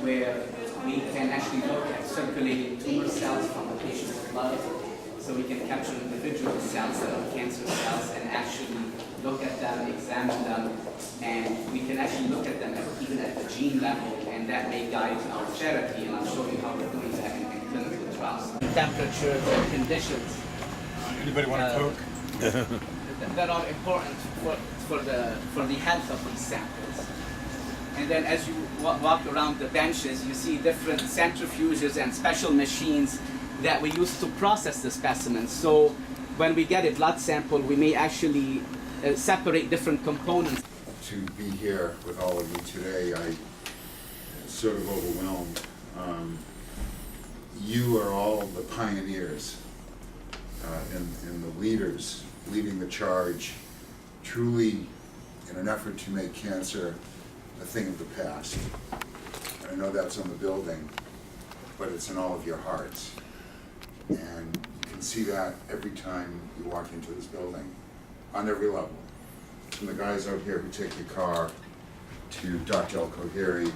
where we can actually look at circulating tumor cells from the patient's blood. So we can capture individual cells that are cancer cells and actually look at them, examine them, and we can actually look at them even at the gene level, and that may guide our therapy, and I'll show you how we're doing that in clinical trials. Temperatures and conditions. Anybody want a Coke? That are important for the health of these samples. And then as you walk around the benches, you see different centrifuges and special machines that we use to process the specimens. So when we get a blood sample, we may actually separate different components. To be here with all of you today, I'm sort of overwhelmed. You are all the pioneers and the leaders leading the charge, truly in an effort to make cancer a thing of the past. I know that's on the building, but it's in all of your hearts. And you can see that every time you walk into this building, on every level. From the guys out here who take your car, to Dr. El-Koheri,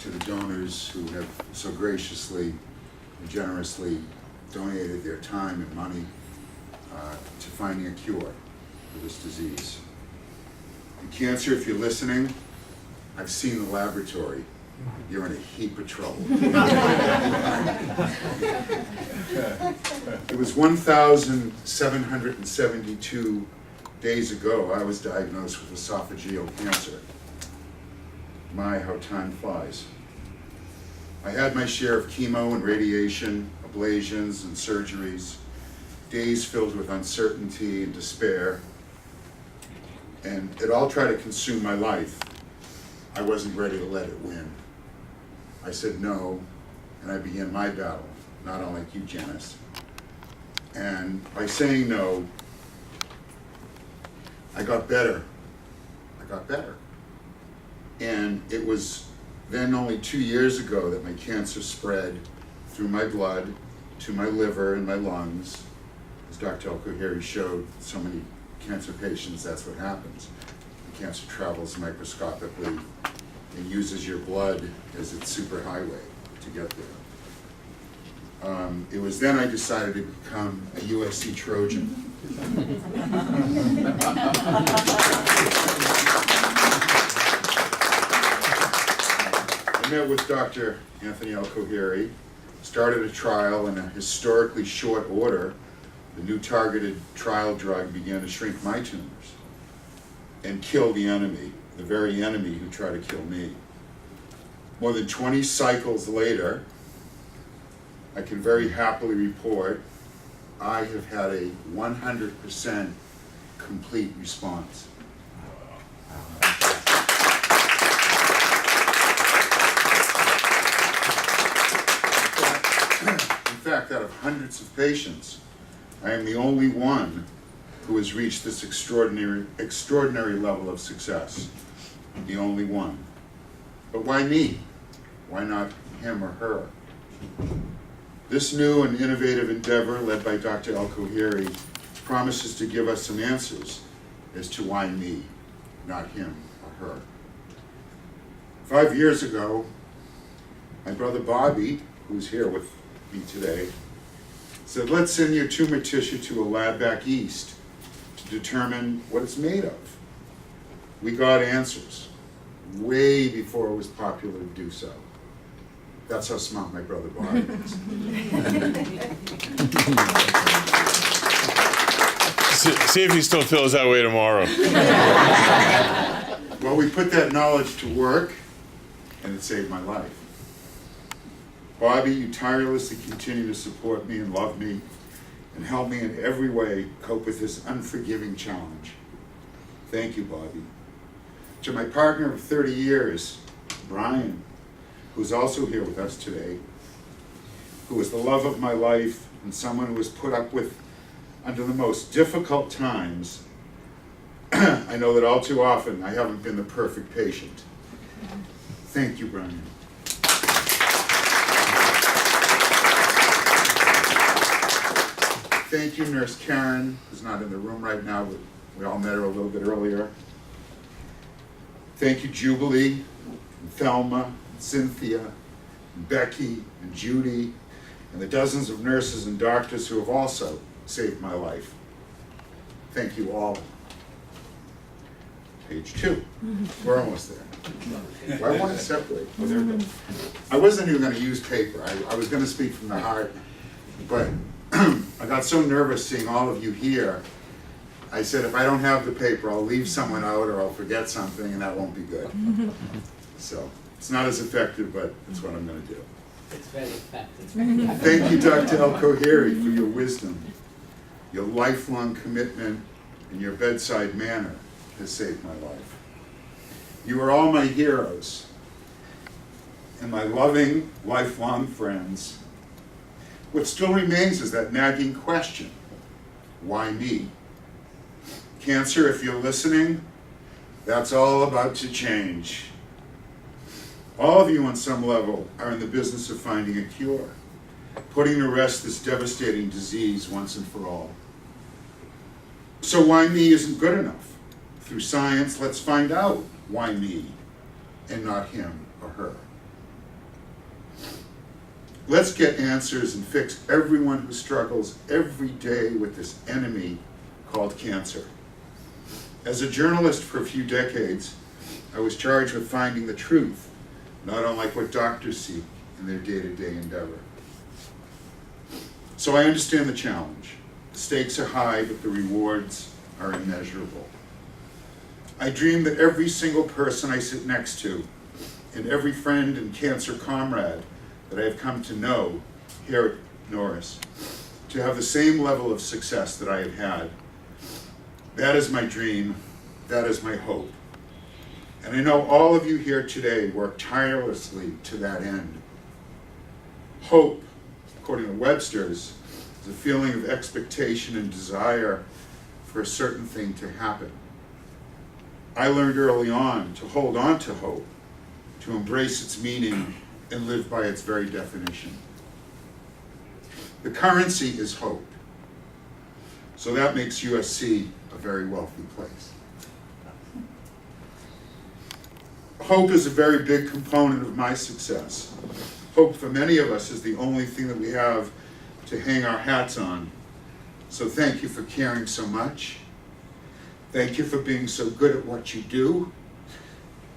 to the donors who have so graciously and generously donated their time and money to finding a cure for this disease. And cancer, if you're listening, I've seen the laboratory. You're in a heap of trouble. It was 1,772 days ago I was diagnosed with esophageal cancer. My, how time flies. I had my share of chemo and radiation, ablations and surgeries, days filled with uncertainty and despair, and it all tried to consume my life. I wasn't ready to let it win. I said no, and I began my battle, not unlike you, Janice. And by saying no, I got better. I got better. And it was then only 2 years ago that my cancer spread through my blood to my liver and my lungs. As Dr. El-Koheri showed so many cancer patients, that's what happens. The cancer travels microscopically and uses your blood as its superhighway to get there. It was then I decided to become a USC Trojan. I met with Dr. Anthony El-Koheri, started a trial in a historically short order. The new targeted trial drug began to shrink my tumors and kill the enemy, the very enemy who tried to kill me. More than 20 cycles later, I can very happily report I have had a 100% complete response. In fact, out of hundreds of patients, I am the only one who has reached this extraordinary level of success. The only one. But why me? Why not him or her? This new and innovative endeavor, led by Dr. El-Koheri, promises to give us some answers as to why me, not him or her. 5 years ago, my brother Bobby, who's here with me today, said, let's send your tumor tissue to a lab back east to determine what it's made of. We got answers way before it was popular to do so. That's how smart my brother Bobby is. See if he still feels that way tomorrow. Well, we put that knowledge to work, and it saved my life. Bobby, you tirelessly continue to support me and love me and help me in every way cope with this unforgiving challenge. Thank you, Bobby. To my partner of 30 years, Brian, who's also here with us today, who was the love of my life and someone who was put up with under the most difficult times. I know that all too often I haven't been the perfect patient. Thank you, Brian. Thank you, Nurse Karen, who's not in the room right now, but we all met her a little bit earlier. Thank you, Jubilee, and Thelma, Cynthia, and Becky, and Judy, and the dozens of nurses and doctors who have also saved my life. Thank you all. Page 2. We're almost there. Why want to separate? Oh, there we go. I wasn't even going to use paper. I was going to speak from the heart, but I got so nervous seeing all of you here. I said, if I don't have the paper, I'll leave someone out or I'll forget something, and that won't be good. So it's not as effective, but it's what I'm going to do. It's very effective. Thank you, Dr. El-Kohiri, for your wisdom. Your lifelong commitment and your bedside manner has saved my life. You are all my heroes and my loving, lifelong friends. What still remains is that nagging question, why me? Cancer, if you're listening, that's all about to change. All of you on some level are in the business of finding a cure, putting to rest this devastating disease once and for all. So why me isn't good enough. Through science, let's find out why me and not him or her. Let's get answers and fix everyone who struggles every day with this enemy called cancer. As a journalist for a few decades, I was charged with finding the truth, not unlike what doctors seek in their day-to-day endeavor. So I understand the challenge. The stakes are high, but the rewards are immeasurable. I dream that every single person I sit next to, and every friend and cancer comrade that I have come to know here at Norris, to have the same level of success that I have had. That is my dream, that is my hope. And I know all of you here today work tirelessly to that end. Hope, according to Webster's, is a feeling of expectation and desire for a certain thing to happen. I learned early on to hold on to hope, to embrace its meaning, and live by its very definition. The currency is hope. So that makes USC a very wealthy place. Hope is a very big component of my success. Hope for many of us is the only thing that we have to hang our hats on. So thank you for caring so much. Thank you for being so good at what you do.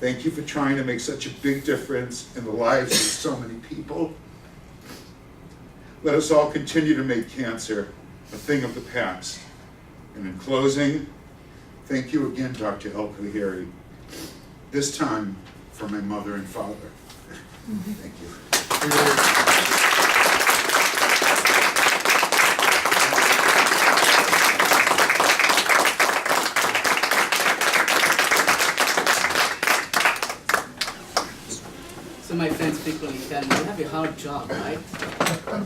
Thank you for trying to make such a big difference in the lives of so many people. Let us all continue to make cancer a thing of the past. And in closing, thank you again, Dr. El-Kohiri. This time for my mother and father. Thank you. So my friends frequently tell me, you have a hard job, right?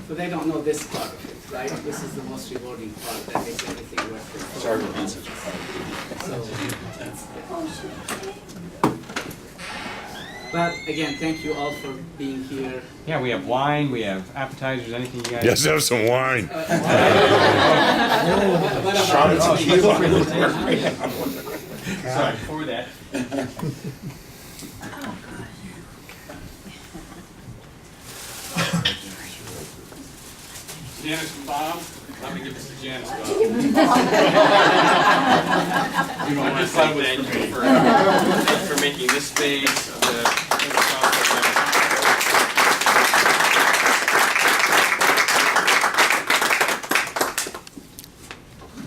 But they don't know this part of it, right? This is the most rewarding part that makes everything worth it. Sorry for being such a But again, thank you all for being here. Yeah, we have wine, we have appetizers, anything you guys. Yes, have some wine. What Shout about out to you. Sorry, for that. Janice and Bob, let me give this to Janice and Bob. I just want to thank you for making this space of the.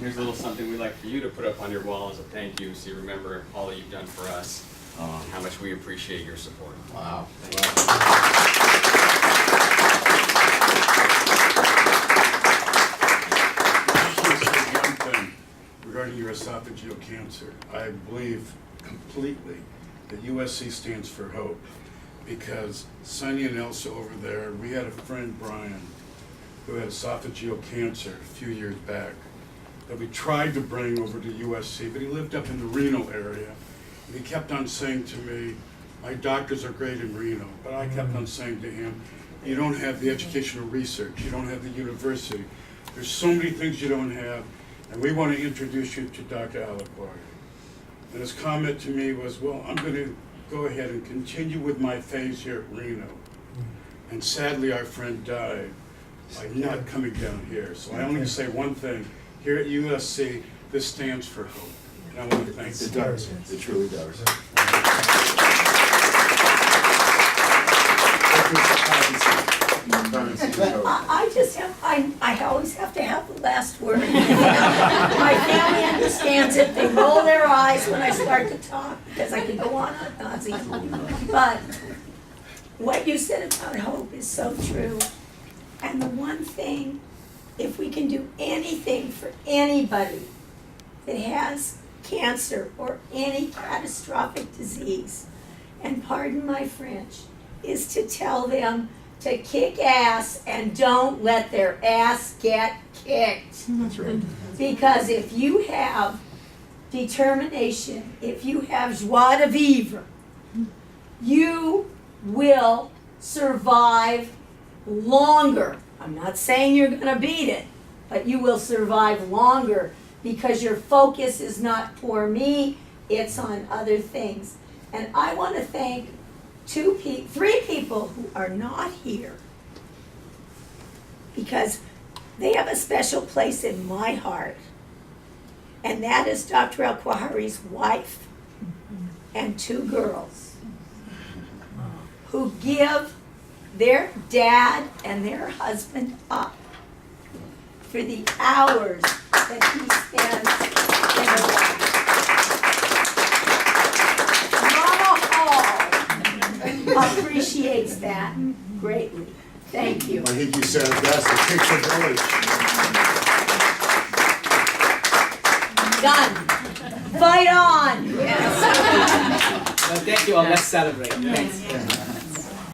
Here's a little something we'd like for you to put up on your wall as a thank you, so you remember all that you've done for us, how much we appreciate your support. Wow. Regarding your esophageal cancer, I believe completely that USC stands for hope, because Sonny and Elsa over there, we had a friend, Brian, who had esophageal cancer a few years back that we tried to bring over to USC, but he lived up in the Reno area. And he kept on saying to me, my doctors are great in Reno, but I kept on saying to him, you don't have the educational research, you don't have the university. There's so many things you don't have, and we want to introduce you to Dr. El-Kohiri. And his comment to me was, well, I'm going to go ahead and continue with my phase here at Reno. And sadly, our friend died by not coming down here. So I only say one thing, here at USC, this stands for hope. And I want to thank you. It does, it truly does. I just have, I always have to have the last word. My family understands it, they roll their eyes when I start to talk, because I could go on ad nauseam. But what you said about hope is so true. And the one thing, if we can do anything for anybody that has cancer or any catastrophic disease, and pardon my French, is to tell them to kick ass and don't let their ass get kicked. That's right. Because if you have determination, if you have joie de vivre, you will survive longer. I'm not saying you're gonna beat it, but you will survive longer because your focus is not for me, it's on other things. And I wanna thank three people who are not here because they have a special place in my heart. And that is Dr. El-Kwahari's wife and 2 girls who give their dad and their husband up for the hours that he spends in the life. Mama Hall appreciates that greatly. Thank you. I think you said it best, it takes a village. Done. Fight on. Yes. Well, thank you all. Let's celebrate. Thanks.